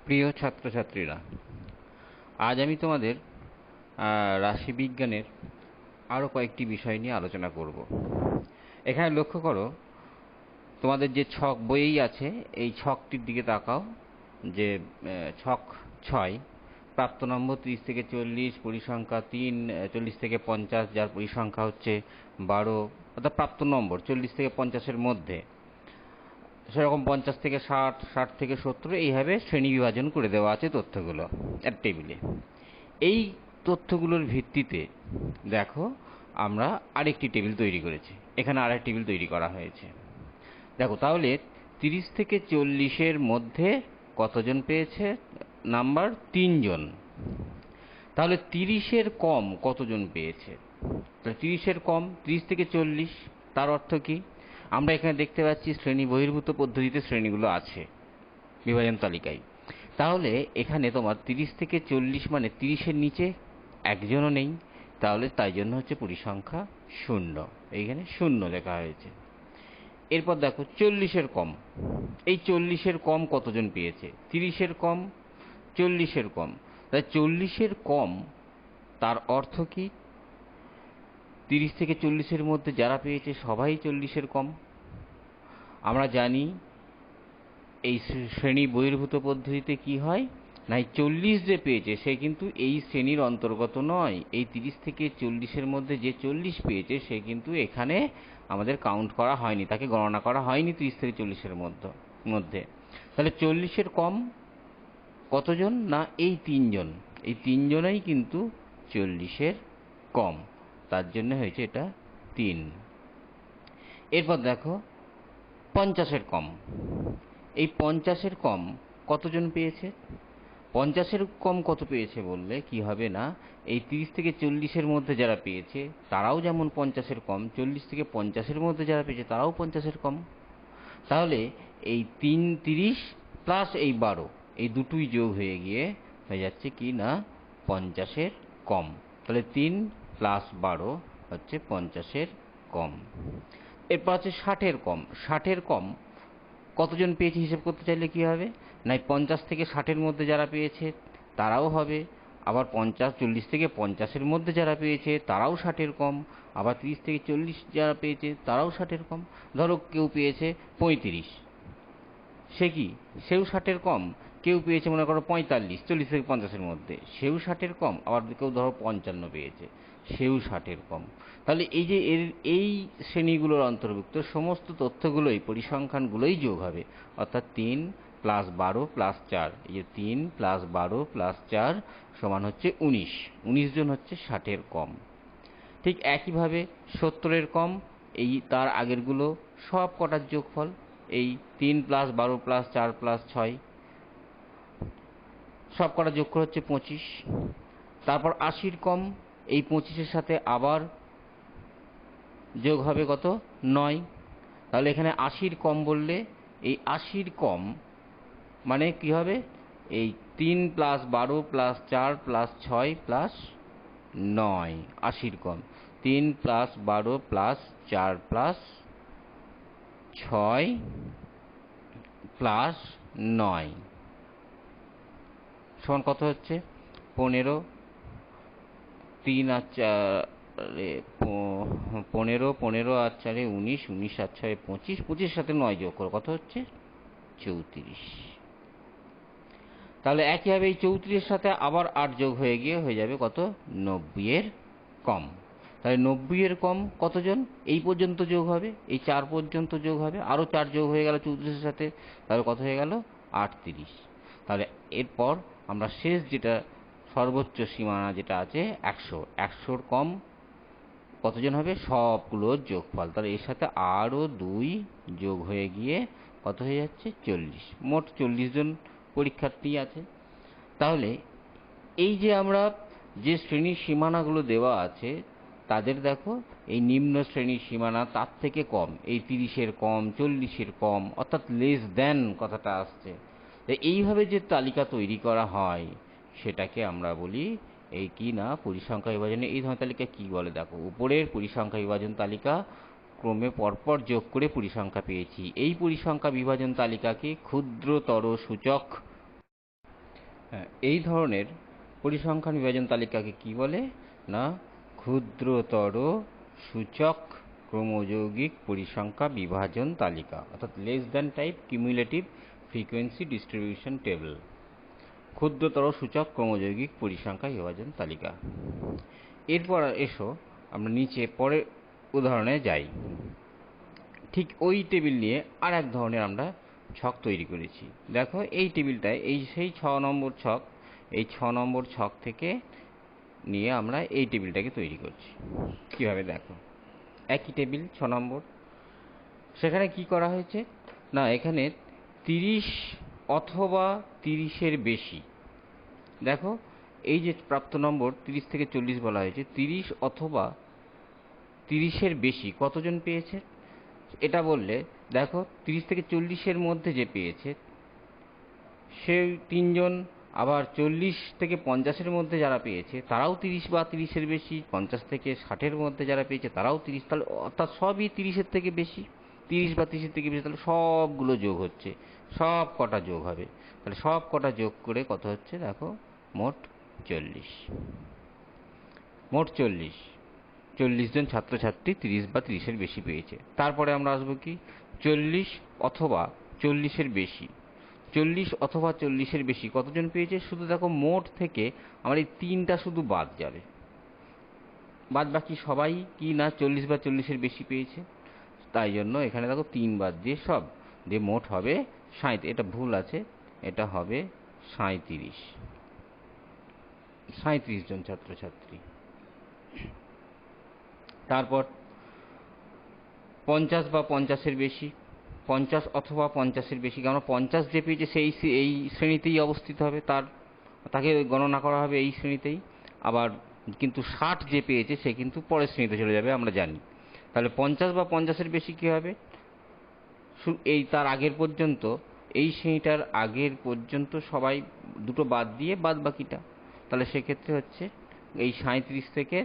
প্রিয় ছাত্রছাত্রীরা, আজ আমি তোমাদের রাশিবিজ্ঞানের আরও কয়েকটি বিষয় নিয়ে আলোচনা করব। এখানে লক্ষ্য করো, তোমাদের যে ছক বইয়েই আছে এই ছকটির দিকে তাকাও, যে ছক 6, প্রাপ্ত নম্বর 30 থেকে 40, পরিসংখ্যা 3, 40 থেকে 50, যার পরিসংখ্যা হচ্ছে 12, অর্থাৎ প্রাপ্ত নম্বর 40 থেকে 50-এর মধ্যে, সেরকম 50 থেকে 60, 60 থেকে 70, এইভাবে শ্রেণী বিভাজন করে দেওয়া আছে তথ্যগুলো এক টেবিলে। এই তথ্যগুলোর ভিত্তিতে দেখো আমরা আরেকটি টেবিল তৈরি করেছি, এখানে আরেকটি টেবিল তৈরি করা হয়েছে। দেখো তাহলে 30 থেকে 40-এর মধ্যে কতজন পেয়েছে নাম্বার? 3 জন। তাহলে 30-এর কম কতজন পেয়েছে? তাহলে 30-এর কম 30 থেকে 40, তার অর্থ কি? আমরা এখানে দেখতে পাচ্ছি শ্রেণী বহির্ভূত পদ্ধতিতে শ্রেণীগুলো আছে বিভাজন তালিকায়। তাহলে এখানে তোমার 30 থেকে 40 মানে 30-এর নিচে একজনও নেই, তাহলে তাই জন্য হচ্ছে পরিসংখ্যা 0, এইখানে 0 লেখা হয়েছে। এরপর দেখো 40-এর কম, এই 40-এর কম কতজন পেয়েছে? 30-এর কম, 40-এর কম। তাই 40-এর কম তার অর্থ কি? 30 থেকে 40-এর মধ্যে যারা পেয়েছে সবাই 40-এর কম। আমরা জানি এই শ্রেণী বহির্ভূত পদ্ধতিতে কি হয় না, 40 যে পেয়েছে সে কিন্তু এই শ্রেণীর অন্তর্গত নয়। এই 30 থেকে 40-এর মধ্যে যে 40 পেয়েছে সে কিন্তু এখানে আমাদের কাউন্ট করা হয়নি, তাকে গণনা করা হয়নি 30 থেকে 40-এর মধ্যে। তাহলে 40-এর কম কতজন? না এই 3 জন। এই 3 জনই কিন্তু 40-এর কম, তার জন্য হয়েছে এটা 3। এরপর দেখো 50-এর কম, এই 50-এর কম কতজন পেয়েছে? 50-এর কম কত পেয়েছে বললে কি হবে না, এই 30 থেকে 40-এর মধ্যে যারা পেয়েছে তারাও যেমন 50-এর কম, 40 থেকে 50-এর মধ্যে যারা পেয়েছে তারাও 50-এর কম। তাহলে এই 30 প্লাস এই 12, এই দুটোই যোগ হয়ে গিয়ে হয়ে যাচ্ছে কি না 50-এর কম। তাহলে 3 প্লাস 12 হচ্ছে 50-এর কম। এরপর আছে 60-এর কম। 60-এর কম কতজন পেয়েছে হিসেব করতে চাইলে কি হবে না, 50 থেকে 60-এর মধ্যে যারা পেয়েছে তারাও হবে, আবার 40 থেকে 50-এর মধ্যে যারা পেয়েছে তারাও 60-এর কম, আবার 30 থেকে 40 যারা পেয়েছে তারাও 60-এর কম। ধরো কেউ পেয়েছে 35, সে কি সেও 60-এর কম। কেউ পেয়েছে মনে করো 45, 40 থেকে 50-এর মধ্যে, সেও 60-এর কম। আবার কেউ ধরো 55 পেয়েছে, সেও 60-এর কম। তাহলে এই যে এই শ্রেণীগুলোর অন্তর্ভুক্ত সমস্ত তথ্যগুলোই পরিসংখ্যানগুলোই যোগ হবে, অর্থাৎ 3 প্লাস 12 প্লাস 4, এই যে 3 প্লাস 12 প্লাস 4 সমান হচ্ছে 19। 19 জন হচ্ছে 60-এর কম। ঠিক একইভাবে 70-এর কম, এই তার আগেরগুলো সব কটার যোগফল, এই 3 প্লাস 12 প্লাস 4 প্লাস 6 সব কটা যোগ করে হচ্ছে 25। তারপর 80-র কম, এই 25-এর সাথে আবার যোগ হবে কত? 9। তাহলে এখানে 80-র কম বললে এই 80-র কম মানে কি হবে, এই 3 প্লাস 12 প্লাস 4 প্লাস 6 প্লাস 9, 80-র কম 3 প্লাস 12 প্লাস 4 প্লাস 6 প্লাস 9 সমান কত হচ্ছে? 15। 3 আর 4 15, 15 আর 4 19, 19 আর 6 25, 25-এর সাথে 9 যোগ করো কত হচ্ছে? 34। তাহলে একইভাবে এই 34-এর সাথে আবার 8 যোগ হয়ে গিয়ে হয়ে যাবে কত? 90-এর কম। তাহলে 90-এর কম কতজন? এই পর্যন্ত যোগ হবে, এই 4 পর্যন্ত যোগ হবে, আরও 4 যোগ হয়ে গেল 34-এর সাথে, তাহলে কত হয়ে গেল? 38। তাহলে এরপর আমরা শেষ যেটা সর্বোচ্চ সীমানা যেটা আছে 100, 100-র কম কতজন হবে? সবগুলোর যোগফল। তাহলে এর সাথে আরও 2 যোগ হয়ে গিয়ে কত হয়ে যাচ্ছে? 40। মোট 40 জন পরীক্ষার্থী আছে। তাহলে এই যে আমরা যে শ্রেণীর সীমানাগুলো দেওয়া আছে তাদের দেখো, এই নিম্ন শ্রেণীর সীমানা তার থেকে কম, এই 30-এর কম, 40-এর কম, অর্থাৎ লেস দ্যান কথাটা আসছে। এইভাবে যে তালিকা তৈরি করা হয় সেটাকে আমরা বলি এই কি না পরিসংখ্যা বিভাজনে। এই ধরনের তালিকা কি বলে দেখো, উপরের পরিসংখ্যা বিভাজন তালিকা ক্রমে পরপর যোগ করে পরিসংখ্যা পেয়েছি, এই পরিসংখ্যা বিভাজন তালিকাকে ক্ষুদ্রতর সূচক হ্যাঁ, এই ধরনের পরিসংখ্যান বিভাজন তালিকাকে কি বলে না ক্ষুদ্রতর সূচক ক্রমযৌগিক পরিসংখ্যা বিভাজন তালিকা, অর্থাৎ less than type cumulative frequency distribution table, ক্ষুদ্রতর সূচক ক্রমযৌগিক পরিসংখ্যা বিভাজন তালিকা। এরপর এসো আমরা নিচে পরের উদাহরণে যাই। ঠিক ওই টেবিল নিয়ে আর এক ধরনের আমরা ছক তৈরি করেছি। দেখো এই টেবিলটায় এই সেই 6 নম্বর ছক, এই 6 নম্বর ছক থেকে নিয়ে আমরা এই টেবিলটাকে তৈরি করছি। কিভাবে দেখো, একই টেবিল 6 নম্বর, সেখানে কি করা হয়েছে না এখানে 30 অথবা 30-এর বেশি। দেখো এই যে প্রাপ্ত নম্বর 30 থেকে 40 বলা হয়েছে, 30 অথবা 30-এর বেশি কতজন পেয়েছে এটা বললে দেখো 30 থেকে 40-এর মধ্যে যে পেয়েছে সে 3 জন, আবার 40 থেকে 50-এর মধ্যে যারা পেয়েছে তারাও 30 বা 30-এর বেশি, 50 থেকে 60-এর মধ্যে যারা পেয়েছে তারাও 30, তাহলে অর্থাৎ সবই 30-এর থেকে বেশি, 30 বা 30-এর থেকে বেশি, তাহলে সবগুলো যোগ হচ্ছে, সব কটা যোগ হবে, তাহলে সব কটা যোগ করে কত হচ্ছে দেখো মোট 40। মোট 40 জন ছাত্রছাত্রী 30 বা 30-এর বেশি পেয়েছে। তারপরে আমরা আসবো কি 40 অথবা 40-এর বেশি, 40 অথবা 40-এর বেশি কতজন পেয়েছে, শুধু দেখো মোট থেকে আমার এই 3টা শুধু বাদ যাবে, বাদ বাকি সবাই কি না 40 বা 40-এর বেশি পেয়েছে, তাই জন্য এখানে দেখো 3 বাদ দিয়ে সব দিয়ে মোট হবে 37। এটা ভুল আছে, এটা হবে 37 জন ছাত্রছাত্রী। তারপর 50 বা 50-এর বেশি, 50 অথবা 50-এর বেশি, কারণ 50 যে পেয়েছে সেই এই শ্রেণীতেই অবস্থিত হবে, তাকে গণনা করা হবে এই শ্রেণীতেই। আবার কিন্তু 60 যে পেয়েছে সে কিন্তু পরের শ্রেণীতে চলে যাবে আমরা জানি। তাহলে 50 বা 50-এর বেশি কি হবে, এই তার আগের পর্যন্ত, এই শ্রেণীটার আগের পর্যন্ত সবাই দুটো বাদ দিয়ে বাদ বাকিটা, তাহলে সেক্ষেত্রে হচ্ছে এই 37 থেকে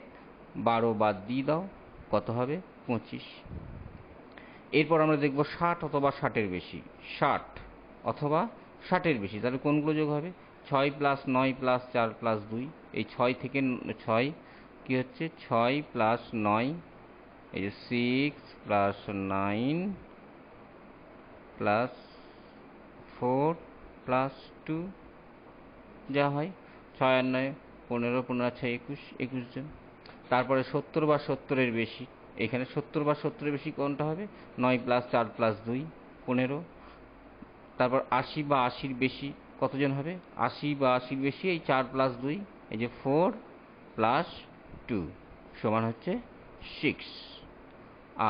12 বাদ দিয়ে দাও, কত হবে 25। এরপর আমরা দেখব 60 অথবা 60-এর বেশি, 60 অথবা 60-এর বেশি, তাহলে কোনগুলো যোগ হবে 6 প্লাস 9 প্লাস 4 প্লাস 2, এই 6 থেকে 6 কি হচ্ছে 6 প্লাস 9, এই যে 6 প্লাস 9 প্লাস 4 প্লাস 2 যা হয় 6 আর 9 15, 15 আর 6 21, 21 জন। তারপরে 70 বা 70-এর বেশি, এখানে 70 বা 70-এর বেশি কোনটা হবে 9 প্লাস 4 প্লাস 2 15। তারপর 80 বা 80-র বেশি কতজন হবে, 80 বা 80-র বেশি এই 4 প্লাস 2, এই যে 4 প্লাস 2 সমান হচ্ছে 6।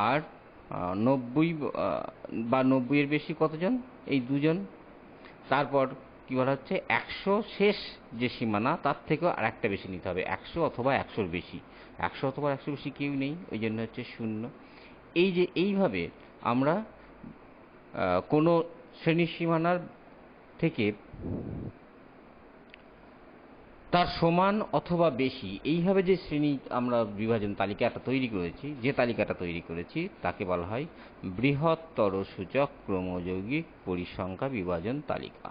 আর 90 বা 90-এর বেশি কতজন, এই 2 জন। তারপর কি বলা হচ্ছে 100 শেষ যে সীমানা তার থেকেও আর একটা বেশি নিতে হবে, 100 অথবা 100-র বেশি, 100 অথবা 100-র বেশি কেউ নেই, ওই জন্য হচ্ছে 0। এই যে এইভাবে আমরা কোনো শ্রেণীর সীমানার থেকে তার সমান অথবা বেশি এইভাবে যে শ্রেণী আমরা বিভাজন তালিকাটা তৈরি করেছি, যে তালিকাটা তৈরি করেছি তাকে বলা হয় বৃহত্তর সূচক ক্রমযৌগিক পরিসংখ্যা বিভাজন তালিকা।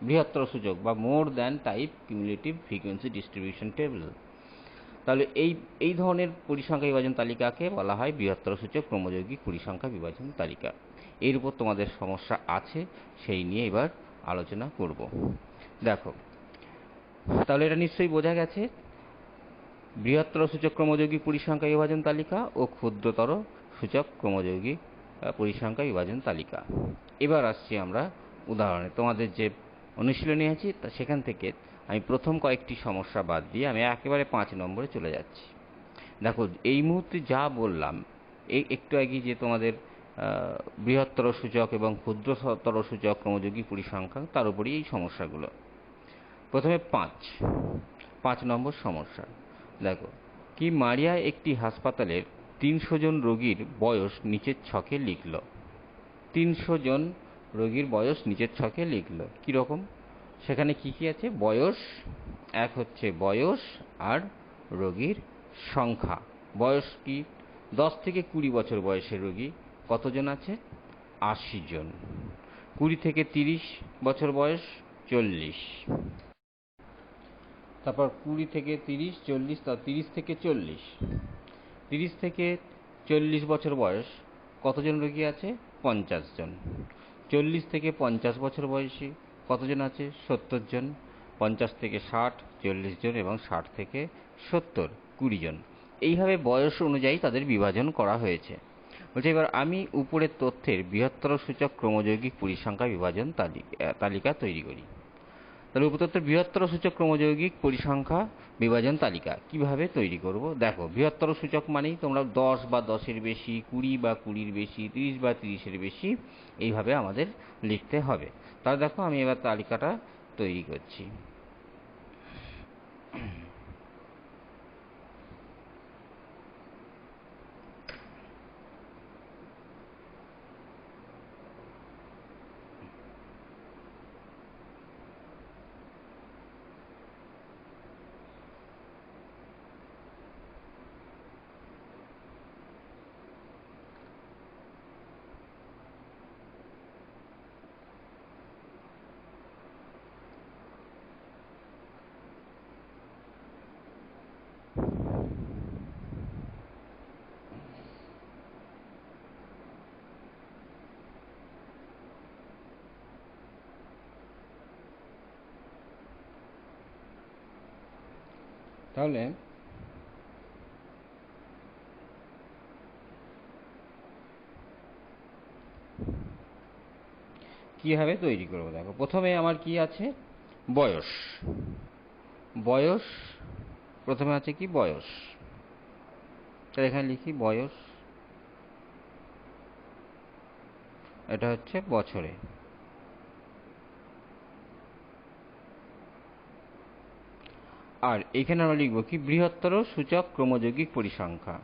বৃহত্তর সূচক বা more than type cumulative frequency distribution table. তাহলে এই ধরনের পরিসংখ্যা বিভাজন তালিকাকে বলা হয় বৃহত্তর সূচক ক্রমযৌগিক পরিসংখ্যা বিভাজন তালিকা। এর উপর তোমাদের সমস্যা আছে, সেই নিয়ে এবার আলোচনা করব। দেখো তাহলে এটা নিশ্চয়ই বোঝা গেছে বৃহত্তর সূচক ক্রমযৌগিক পরিসংখ্যা বিভাজন তালিকা ও ক্ষুদ্রতর সূচক ক্রমযৌগিক পরিসংখ্যা বিভাজন তালিকা। এবার আসছি আমরা উদাহরণে, তোমাদের যে অনুশীলনী আছে সেখান থেকে আমি প্রথম কয়েকটি সমস্যা বাদ দিয়ে আমি একেবারে 5 নম্বরে চলে যাচ্ছি। দেখো এই মুহূর্তে যা বললাম, এই একটু আগে যে তোমাদের বৃহত্তর সূচক এবং ক্ষুদ্রতর সূচক ক্রমযৌগিক পরিসংখ্যা, তার উপরই এই সমস্যাগুলো। প্রথমে 5 নম্বর সমস্যা। দেখো কি মারিয়া একটি হাসপাতালের 300 জন রোগীর বয়স নিচের ছকে লিখল। 300 জন রোগীর বয়স নিচের ছকে লিখল কিরকম, সেখানে কি কি আছে, বয়স, এক হচ্ছে বয়স আর রোগীর সংখ্যা। বয়স কি 10 থেকে 20 বছর বয়সের রোগী কতজন আছে, 80 জন। 20 থেকে 30 বছর বয়স 40। তারপর 20 থেকে 30, 40, 30 থেকে 40। 30 থেকে 40 বছর বয়স কতজন রোগী আছে? 50 জন। 40 থেকে 50 বছর বয়সী কতজন আছে? 70 জন। 50 থেকে 60, 40 জন, এবং 60 থেকে 70, 20 জন। এইভাবে বয়স অনুযায়ী তাদের বিভাজন করা হয়েছে। বলছে এবার আমি উপরের তথ্যের বৃহত্তর সূচক ক্রমযৌগিক পরিসংখ্যা বিভাজন তালিকা তৈরি করি। তাহলে উপতত্ত্বের বৃহত্তর সূচক ক্রমযৌগিক পরিসংখ্যা বিভাজন তালিকা কিভাবে তৈরি করব? দেখো, বৃহত্তর সূচক মানেই তোমরা 10 বা 10-এর বেশি, 20 বা 20-এর বেশি, 30 বা 30-এর বেশি, এইভাবে আমাদের লিখতে হবে। তাহলে দেখো আমি এবার তালিকাটা তৈরি করছি। তাহলে কিভাবে তৈরি করব? দেখো, প্রথমে আমার কি আছে? বয়স। বয়স প্রথমে আছে কি? বয়স। তাহলে এখানে লিখি বয়স, এটা হচ্ছে বছরে। আর এখানে আমরা লিখব কি? বৃহত্তর সূচক ক্রমযৌগিক পরিসংখ্যা।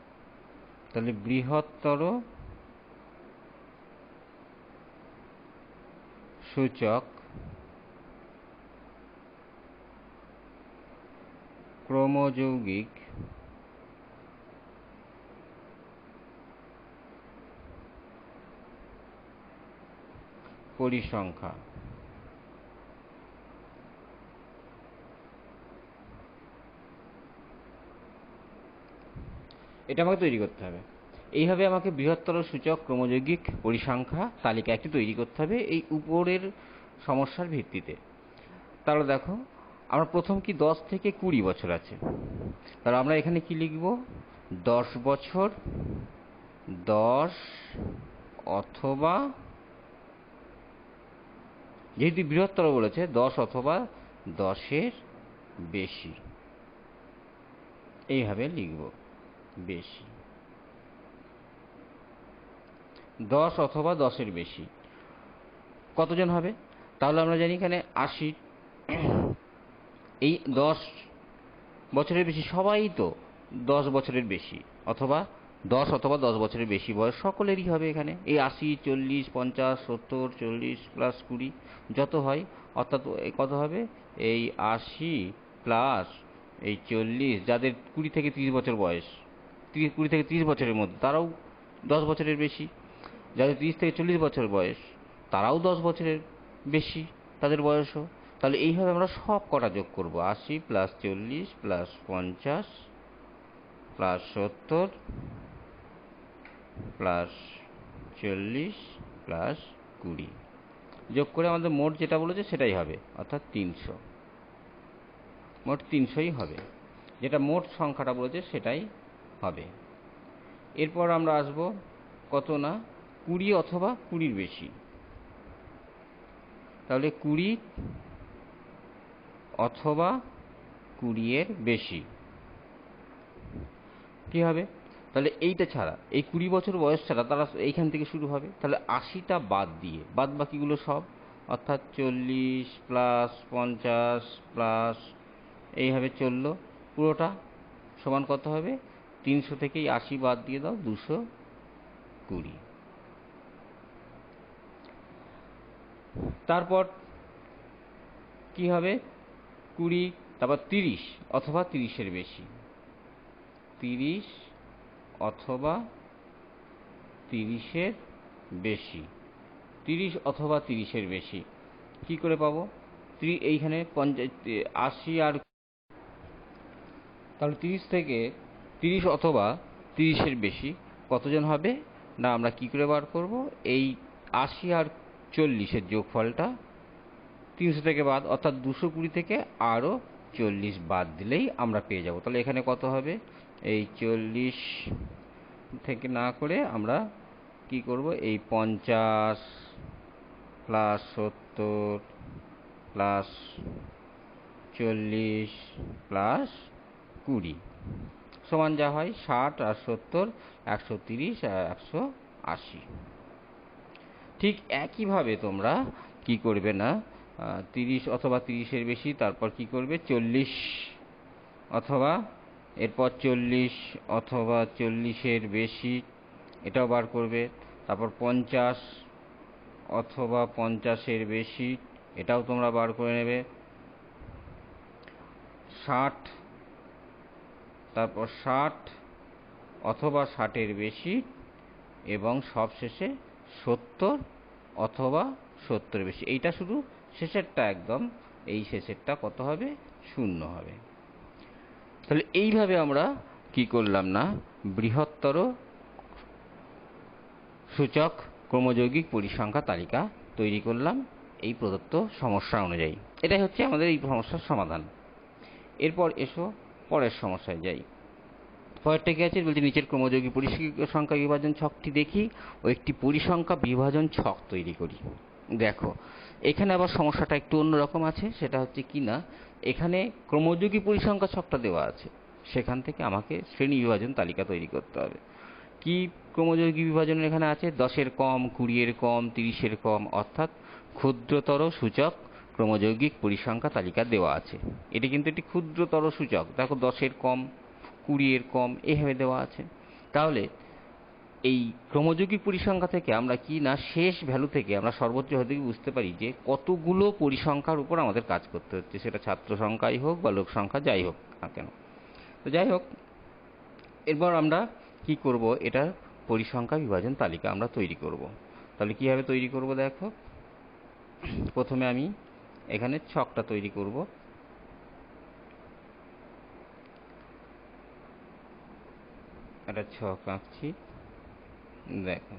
তাহলে বৃহত্তর সূচক ক্রমযৌগিক পরিসংখ্যা। এটা আমাকে তৈরি করতে হবে। এইভাবে আমাকে বৃহত্তর সূচক ক্রমযৌগিক পরিসংখ্যা তালিকা একটি তৈরি করতে হবে এই উপরের সমস্যার ভিত্তিতে। তাহলে দেখো, আমরা প্রথম কি 10 থেকে 20 বছর আছে, তাহলে আমরা এখানে কি লিখব? 10 বছর, 10 অথবা, যেহেতু বৃহত্তর বলেছে, 10 অথবা 10-এর বেশি, এইভাবে লিখব। বেশি, 10 অথবা 10-এর বেশি কতজন হবে? তাহলে আমরা জানি এখানে 80। এই 10 বছরের বেশি সবাই তো 10 বছরের বেশি, অথবা 10 অথবা 10 বছরের বেশি বয়স সকলেরই হবে এখানে। এই 80, 40, 50, 70, 40 প্লাস 20 যত হয়, অর্থাৎ কত হবে? এই 80 প্লাস এই 40, যাদের 20 থেকে 30 বছর বয়স, 20 থেকে 30 বছরের মধ্যে, তারাও 10 বছরের বেশি। যাদের 30 থেকে 40 বছর বয়স, তারাও 10 বছরের বেশি তাদের বয়সও। তাহলে এইভাবে আমরা সব কটা যোগ করব। 80 plus 40 plus 50 plus 70 plus 40 plus 20 যোগ করে আমাদের মোট যেটা বলেছে সেটাই হবে, অর্থাৎ 300। মোট 300ই হবে, যেটা মোট সংখ্যাটা বলেছে সেটাই হবে। এরপর আমরা আসব কত না? 20 অথবা 20-র বেশি। তাহলে 20 অথবা 20-এর বেশি কি হবে? তাহলে এইটা ছাড়া, এই 20 বছর বয়স ছাড়া তারা এইখান থেকে শুরু হবে। তাহলে 80টা বাদ দিয়ে বাদ বাকিগুলো সব, অর্থাৎ 40 প্লাস 50 প্লাস, এইভাবে চললো পুরোটা, সমান কত হবে? 300 থেকে 80 বাদ দিয়ে দাও, 220। তারপর কি হবে? 20, তারপর 30 অথবা 30-এর বেশি। 30 অথবা 30-এর বেশি। 30 অথবা 30-এর বেশি কি করে পাবো? এইখানে 80 আর তাহলে 30 থেকে 30 অথবা 30-এর বেশি কতজন হবে না আমরা কি করে বার করব, এই 80 আর 40-এর যোগফলটা 300 থেকে বাদ, অর্থাৎ 220 থেকে আরও 40 বাদ দিলেই আমরা পেয়ে যাব। তাহলে এখানে কত হবে, এই 40 থেকে না করে আমরা কি করব, এই 50 প্লাস 70 প্লাস 40 প্লাস 20 সমান যা হয় 60 আর 70 130 আর 180। ঠিক একইভাবে তোমরা কি করবে না 30 অথবা 30-এর বেশি, তারপর কি করবে 40 অথবা এরপর 40 অথবা 40-এর বেশি এটাও বার করবে, তারপর 50 অথবা 50-এর বেশি এটাও তোমরা বার করে নেবে, 60 তারপর 60 অথবা 60-এর বেশি এবং সবশেষে 70 অথবা 70-এর বেশি। এইটা শুধু শেষেরটা, একদম এই শেষেরটা কত হবে, 0 হবে। তাহলে এইভাবে আমরা কি করলাম না বৃহত্তর সূচক ক্রমযৌগিক পরিসংখ্যা তালিকা তৈরি করলাম এই প্রদত্ত সমস্যা অনুযায়ী। এটাই হচ্ছে আমাদের এই সমস্যার সমাধান। এরপর এসো পরের সমস্যায় যাই। পরেরটা কি আছে বলছে, নিচের ক্রমযৌগিক পরিসংখ্যা বিভাজন ছকটি দেখি ও একটি পরিসংখ্যা বিভাজন ছক তৈরি করি। দেখো এখানে আবার সমস্যাটা একটু অন্যরকম আছে, সেটা হচ্ছে কি না এখানে ক্রমযৌগিক পরিসংখ্যা ছকটা দেওয়া আছে, সেখান থেকে আমাকে শ্রেণী বিভাজন তালিকা তৈরি করতে হবে। কি ক্রমযৌগিক বিভাজনের এখানে আছে, 10-এর কম, 20-এর কম, 30-এর কম, অর্থাৎ ক্ষুদ্রতর সূচক ক্রমযৌগিক পরিসংখ্যা তালিকা দেওয়া আছে। এটি কিন্তু একটি ক্ষুদ্রতর সূচক, দেখো 10-এর কম, 20-এর কম এভাবে দেওয়া আছে। তাহলে এই ক্রমযৌগিক পরিসংখ্যা থেকে আমরা কি না শেষ ভ্যালু থেকে আমরা সর্বোচ্চ হতে বুঝতে পারি যে কতগুলো পরিসংখ্যার উপর আমাদের কাজ করতে হচ্ছে, সেটা ছাত্র সংখ্যাই হোক বা লোক সংখ্যা যাই হোক না কেন। তো যাই হোক, এরপর আমরা কি করব, এটা পরিসংখ্যা বিভাজন তালিকা আমরা তৈরি করব। তাহলে কিভাবে তৈরি করব, দেখো প্রথমে আমি এখানে ছকটা তৈরি করব। একটা ছক আঁকছি, দেখো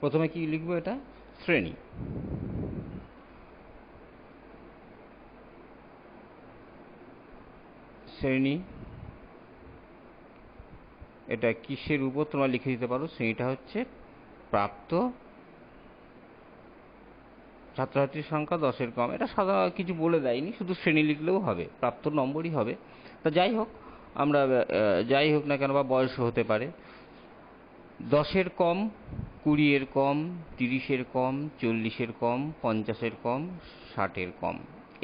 প্রথমে কি লিখবো, এটা শ্রেণী, শ্রেণী এটা কিসের উপর তোমরা লিখে দিতে পারো, শ্রেণীটা হচ্ছে প্রাপ্ত ছাত্রছাত্রীর সংখ্যা 10-এর কম, এটা সাধারণ কিছু বলে দেয়নি, শুধু শ্রেণী লিখলেও হবে, প্রাপ্ত নম্বরই হবে। তা যাই হোক, আমরা যাই হোক না কেন বা বয়স হতে পারে, 10-এর কম, 20-এর কম, 30-এর কম, 40-এর কম, 50-এর কম, 60-এর কম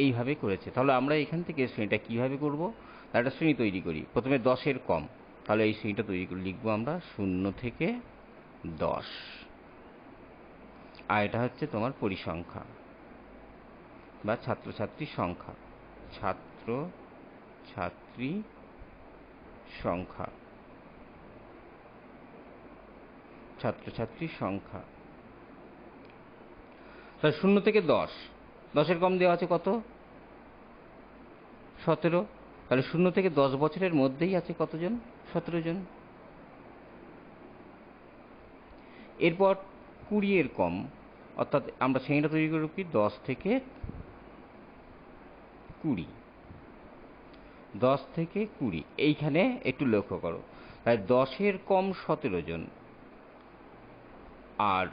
এইভাবে করেছে। তাহলে আমরা এখান থেকে শ্রেণীটা কিভাবে করব, একটা শ্রেণী তৈরি করি। প্রথমে 10-এর কম, তাহলে এই শ্রেণীটা তৈরি করে লিখবো আমরা 0 থেকে 10, আর এটা হচ্ছে তোমার পরিসংখ্যা বা ছাত্রছাত্রীর সংখ্যা, ছাত্র ছাত্রী সংখ্যা, ছাত্রছাত্রীর সংখ্যা। তাহলে 0 থেকে 10, 10-এর কম দেওয়া আছে কত, 17। তাহলে 0 থেকে 10 বছরের মধ্যেই আছে কতজন, 17 জন। এরপর 20-এর কম, অর্থাৎ আমরা শ্রেণীটা তৈরি করব কি 10 থেকে 20, 10 থেকে 20। এইখানে একটু লক্ষ্য করো, তাই 10-এর কম 17 জন, আর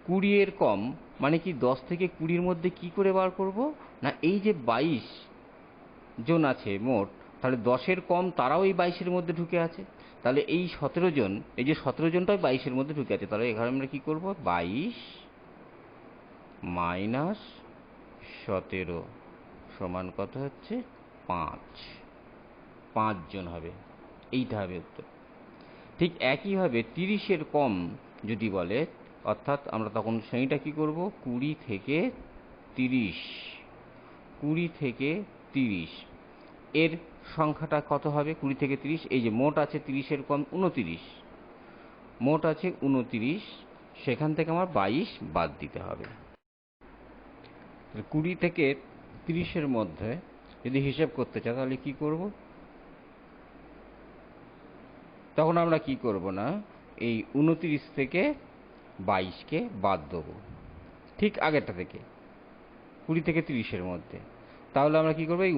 20-এর কম মানে কি 10 থেকে 20-এর মধ্যে কি করে বার করব না, এই যে 22 জন আছে মোট, তাহলে 10-এর কম তারাও এই 22-এর মধ্যে ঢুকে আছে, তাহলে এই 17 জন, এই যে 17 জনটাই 22-এর মধ্যে ঢুকে আছে। তাহলে এখানে আমরা কি করব, 22 মাইনাস 17 সমান কত হচ্ছে 5 জন হবে, এইটা হবে উত্তর। ঠিক একইভাবে 30-এর কম যদি বলে, অর্থাৎ আমরা তখন শ্রেণীটা কি করব, 20 থেকে 30, 20 থেকে 30 এর সংখ্যাটা কত হবে, 20 থেকে 30, এই যে মোট আছে 30-এর কম 29, মোট আছে 29, সেখান থেকে আমার 22 বাদ দিতে হবে। 20 থেকে 30-এর মধ্যে যদি হিসেব করতে চাও তাহলে কি করব? তখন আমরা কি করব না, এই 29 থেকে 22কে বাদ দেবো, ঠিক আগেরটা থেকে 20 থেকে 30-এর মধ্যে। তাহলে আমরা কি করবো, এই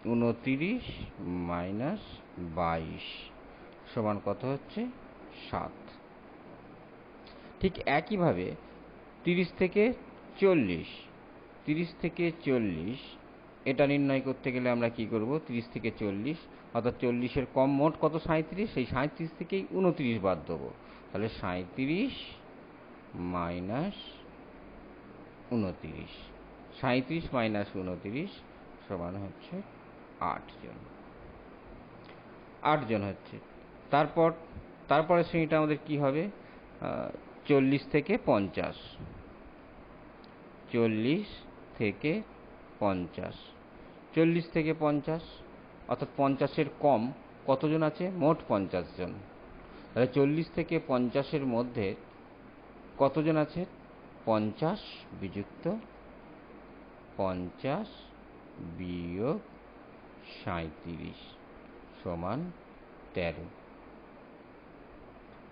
29 মাইনাস 22 সমান কত হচ্ছে? 7। ঠিক একইভাবে 30 থেকে 40 এটা নির্ণয় করতে গেলে আমরা কি করব, 30 থেকে 40 অর্থাৎ 40-এর কম মোট কত? 37। সেই 37 থেকেই 29 বাদ দেবো, তাহলে 37 মাইনাস 29, 37 মাইনাস 29 সমান হচ্ছে 8 জন হচ্ছে। তারপরের শ্রেণীটা আমাদের কি হবে? 40 থেকে 50, 40 থেকে 50 অর্থাৎ 50-এর কম কতজন আছে? মোট 50 জন। তাহলে 40 থেকে 50-এর মধ্যে কতজন আছে? 50 বিযুক্ত 50 বিয়োগ 37 সমান 13।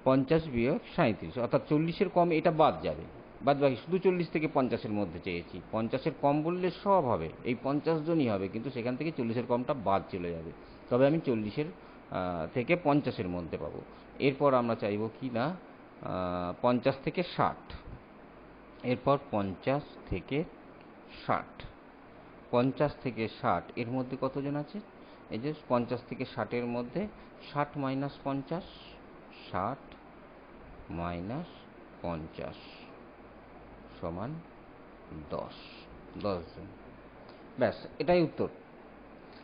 50 বিয়োগ 37 অর্থাৎ 40-এর কম এটা বাদ যাবে, বাদ বাকি শুধু 40 থেকে 50-এর মধ্যে চেয়েছি। 50-এর কম বললে সব হবে, এই 50 জনই হবে, কিন্তু সেখান থেকে 40-এর কমটা বাদ চলে যাবে, তবে আমি 40-এর থেকে 50-এর মধ্যে পাবো। এরপর আমরা চাইব কি না, 50 থেকে 60, এরপর 50 থেকে 60, 50 থেকে 60 এর মধ্যে কতজন আছে? এই যে 50 থেকে 60-এর মধ্যে 60 মাইনাস 50, 60 মাইনাস 50 সমান 10 জন। ব্যাস, এটাই উত্তর।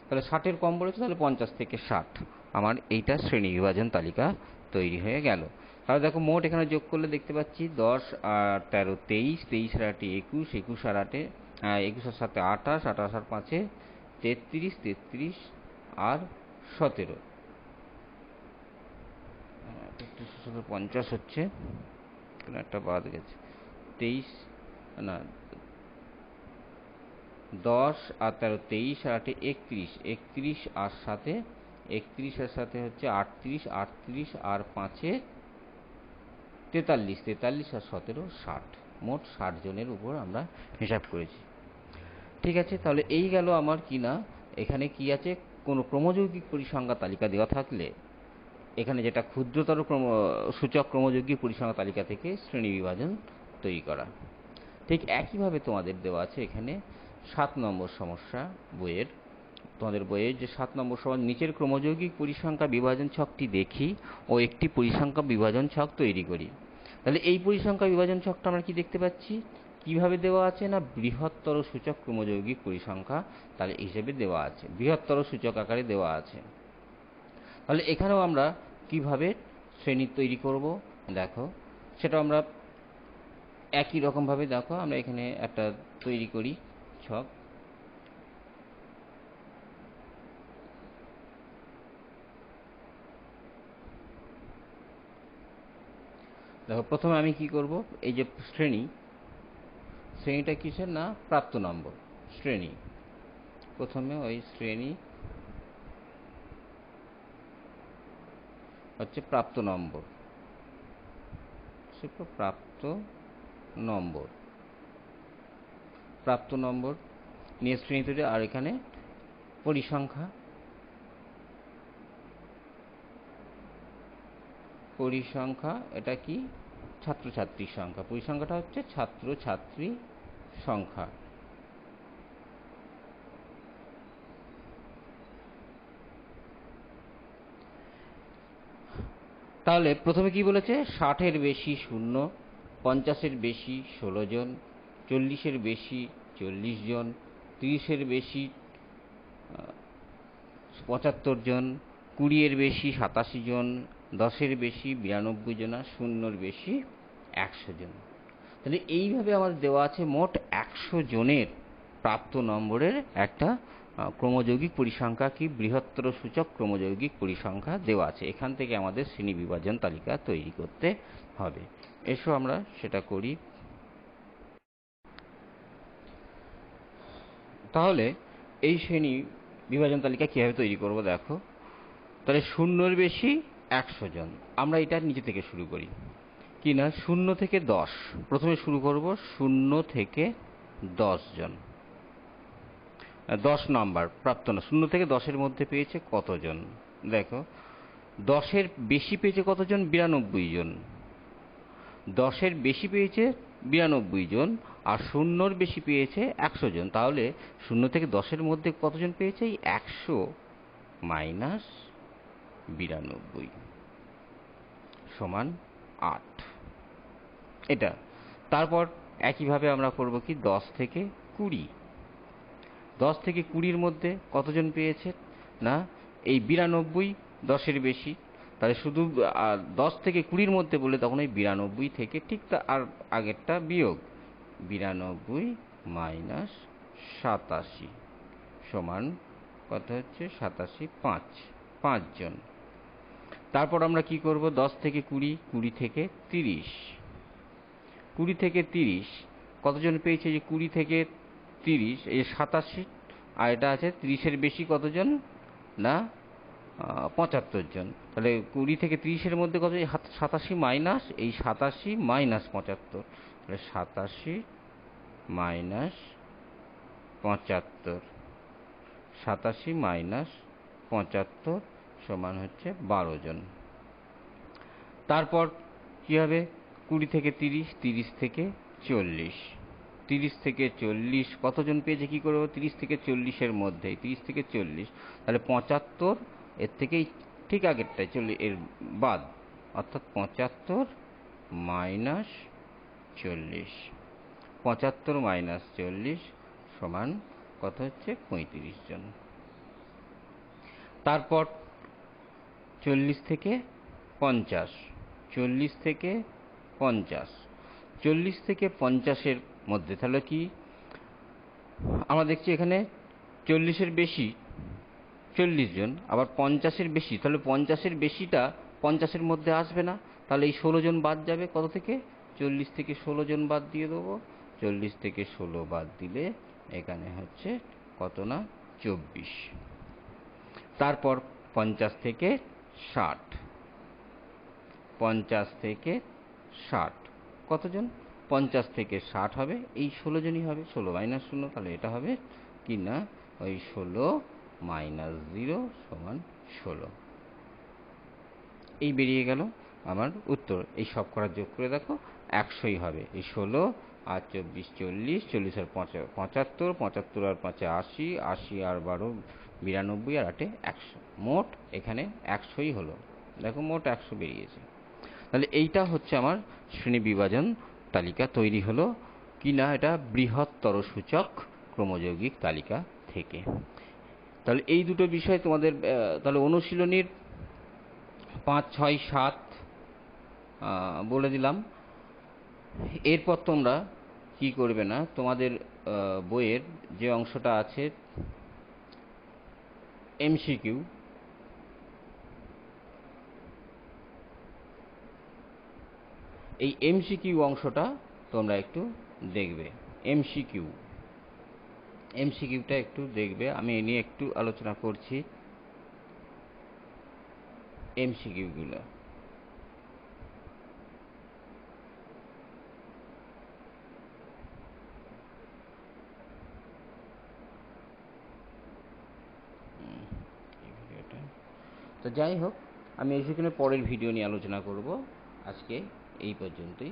তাহলে 60-এর কম বলেছে, তাহলে 50 থেকে 60 আমার এইটা শ্রেণী বিভাজন তালিকা তৈরি হয়ে গেল। তাহলে দেখো মোট এখানে যোগ করলে দেখতে পাচ্ছি 10 আর 13 23, 23 আর 8 21, 21 আর 8 21 আর 7 28, 28 আর 5 33, 33 আর 17, 50 হচ্ছে, একটা বাদ গেছে, 23 না 10 আর 13 23 আর 8 31, 31 আর 7 31 আর 7 হচ্ছে 38, 38 আর 5 43, 43 আর 17 60, মোট 60 জনের উপর আমরা হিসাব করেছি। ঠিক আছে, তাহলে এই গেল আমার কি না, এখানে কি আছে, কোনো ক্রমযৌগিক পরিসংখ্যা তালিকা দেওয়া থাকলে এখানে যেটা ক্ষুদ্রতর সূচক ক্রমযৌগিক পরিসংখ্যা তালিকা থেকে শ্রেণী বিভাজন তৈরি করা। ঠিক একইভাবে তোমাদের দেওয়া আছে এখানে 7 নম্বর সমস্যা বইয়ের, তোমাদের বইয়ের যে 7 নম্বর সমস্যা, নিচের ক্রমযৌগিক পরিসংখ্যা বিভাজন ছকটি দেখি ও একটি পরিসংখ্যা বিভাজন ছক তৈরি করি। তাহলে এই পরিসংখ্যা বিভাজন ছকটা আমরা কি দেখতে পাচ্ছি, কিভাবে দেওয়া আছে না, বৃহত্তর সূচক ক্রমযৌগিক পরিসংখ্যা তাহলে হিসেবে দেওয়া আছে, বৃহত্তর সূচক আকারে দেওয়া আছে। তাহলে এখানেও আমরা কিভাবে শ্রেণী তৈরি করব দেখো, সেটা আমরা একই রকমভাবে দেখো, আমরা এখানে একটা তৈরি করি ছক। দেখো প্রথমে আমি কি করব, এই যে শ্রেণীটা কিসের না, প্রাপ্ত নম্বর শ্রেণী। প্রথমে ওই শ্রেণী হচ্ছে প্রাপ্ত নম্বর, প্রাপ্ত নম্বর নিয়ে শ্রেণী তৈরি। আর এখানে পরিসংখ্যা এটা কি, ছাত্রছাত্রীর সংখ্যা, পরিসংখ্যাটা হচ্ছে ছাত্রছাত্রী সংখ্যা। তাহলে প্রথমে কি বলেছে, 60-এর বেশি 0, 50-এর বেশি 16 জন, 40-এর বেশি 40 জন, 30-এর বেশি 75 জন, 20-এর বেশি 87 জন, 10-এর বেশি 92 জন, 0-এর বেশি 100 জন। তাহলে এইভাবে আমাদের দেওয়া আছে মোট 100 জনের প্রাপ্ত নম্বরের একটা ক্রমযৌগিক পরিসংখ্যা কি, বৃহত্তর সূচক ক্রমযৌগিক পরিসংখ্যা দেওয়া আছে। এখান থেকে আমাদের শ্রেণী বিভাজন তালিকা তৈরি করতে হবে। এসো আমরা সেটা করি। তাহলে এই শ্রেণী বিভাজন তালিকা কীভাবে তৈরি করব দেখো। তাহলে শূন্যর বেশি 100 জন, আমরা এটা নিচে থেকে শুরু করি কি না, 0 থেকে 10। প্রথমে শুরু করব 0 থেকে 10 জন। 10 নাম্বার প্রাপ্ত না, 0 থেকে 10-এর মধ্যে পেয়েছে কতজন দেখো। 10-এর বেশি পেয়েছে কতজন, 92 জন। 10-এর বেশি পেয়েছে 92 জন, আর 0-র বেশি পেয়েছে 100 জন। তাহলে 0 থেকে 10-এর মধ্যে কতজন পেয়েছে, 100 মাইনাস 92 সমান 8। এটা তারপর একইভাবে আমরা করব কি, 10 থেকে 20। 10 থেকে 20-র মধ্যে কতজন পেয়েছে না, এই 92, 10-এর বেশি। তাহলে শুধু 10 থেকে 20-র মধ্যে বলে তখন ওই 92 থেকে ঠিক তা আর আগেরটা বিয়োগ, 92 মাইনাস 87 সমান কত হচ্ছে, 87, 5 জন। তারপর আমরা কি করব, 10 থেকে 20, 20 থেকে 30। 20 থেকে 30 কতজন পেয়েছে, যে 20 থেকে 30 এই 87, আর এটা আছে 30-এর বেশি কতজন না, 75 জন। তাহলে 20 থেকে 30-এর মধ্যে কত, 87 মাইনাস এই 87 মাইনাস 75, তাহলে 87 মাইনাস 75, 87 মাইনাস 75 সমান হচ্ছে 12 জন। তারপর কি হবে, 20 থেকে 30, 30 থেকে 40। 30 থেকে 40 কতজন পেয়েছে, কি করবো, 30 থেকে 40-এর মধ্যে 30 থেকে 40, তাহলে 75 এর থেকেই ঠিক আগেরটাই এর বাদ, অর্থাৎ 75 মাইনাস 40। 75 মাইনাস 40 সমান কত হচ্ছে, 35 জন। তারপর 40 থেকে 50, 40 থেকে 50, 40 থেকে 50-এর মধ্যে তাহলে কি আমরা দেখছি এখানে 40-এর বেশি 40 জন, আবার 50-এর বেশি, তাহলে 50-এর বেশিটা 50-এর মধ্যে আসবে না, তাহলে এই 16 জন বাদ যাবে কত থেকে, 40 থেকে 16 জন বাদ দিয়ে দেবো। 40 থেকে 16 বাদ দিলে এখানে হচ্ছে কত না, 24। তারপর 50 থেকে 60, 50 থেকে 60 কতজন, 50 থেকে 60 হবে এই 16 জনই হবে, 16 মাইনাস 0, তাহলে এটা হবে কি না, ওই 16 মাইনাস 0 সমান 16। এই বেরিয়ে গেল আমার উত্তর। এই সব করা যোগ করে দেখো 100ই হবে। এই 16 আর 24 40, 40 আর 5 75, 75 আর 5 80, 80 আর 12 92, আর 8 100। মোট এখানে 100ই হলো, দেখো মোট 100 বেরিয়েছে। তাহলে এইটা হচ্ছে আমার শ্রেণী বিভাজন তালিকা তৈরি হলো কি না, এটা বৃহত্তর সূচক ক্রমযৌগিক তালিকা থেকে। তাহলে এই দুটো বিষয় তোমাদের তাহলে অনুশীলনীর 5, 6, 7 বলে দিলাম। এরপর তোমরা কি করবে না, তোমাদের বইয়ের যে অংশটা আছে এমসিকিউ, এই এমসিকিউ অংশটা তোমরা একটু দেখবে। এমসিকিউটা একটু দেখবে, আমি এ নিয়ে একটু আলোচনা করছি। এমসিকিউগুলো তো যাই হোক, আমি এমসিকিউর পরের ভিডিও নিয়ে আলোচনা করব। আজকে এই পর্যন্তই।